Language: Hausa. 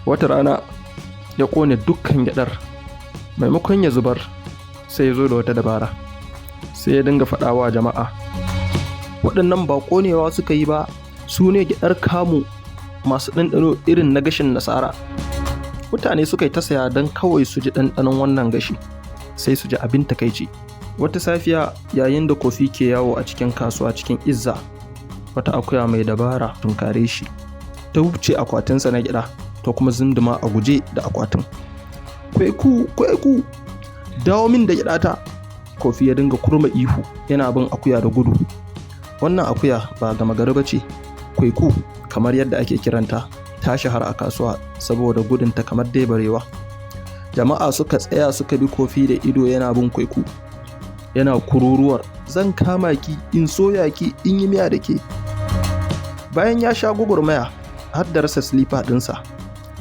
Wata rana ya ƙone dukkan gyaɗar, maimakon ya zubar sai ya zo da wata dabara, sai ya dinga faɗawa jama'a waɗannan ba ƙonewa suka yi ba, su ne gyaɗar kamu masu ɗanɗano irin na gashin nasara. Mutane suka yi ta saya don kawai su ji ɗanɗanon wannan gashi, sai su ji abin takaici. Wata safiya yayin da kofi ke yawo a cikin kasuwa cikin izza, wata akuya mai dabara tunkare shi, ta wuce akwatinsa na gyaɗa ta kuma zunduma a guje da akwatin. Kwaiku, dawo min da gyaɗata! Kofi ya dinga kurma ihu yana bin akuya da gudu. Wannan akuya ba gama gari ba ce, kwaiku kamar yadda ake kiranta, ta shahara a kasuwa saboda gudunta kamar dai barewa. Jama'a suka tsaya suka bi kofi da ido yana bin kwaiku, yana kururuwar zan kama ki in soya ki in yi miya da ke. Bayan ya sha gwagwarmaya har da rasa silifa ɗinsa,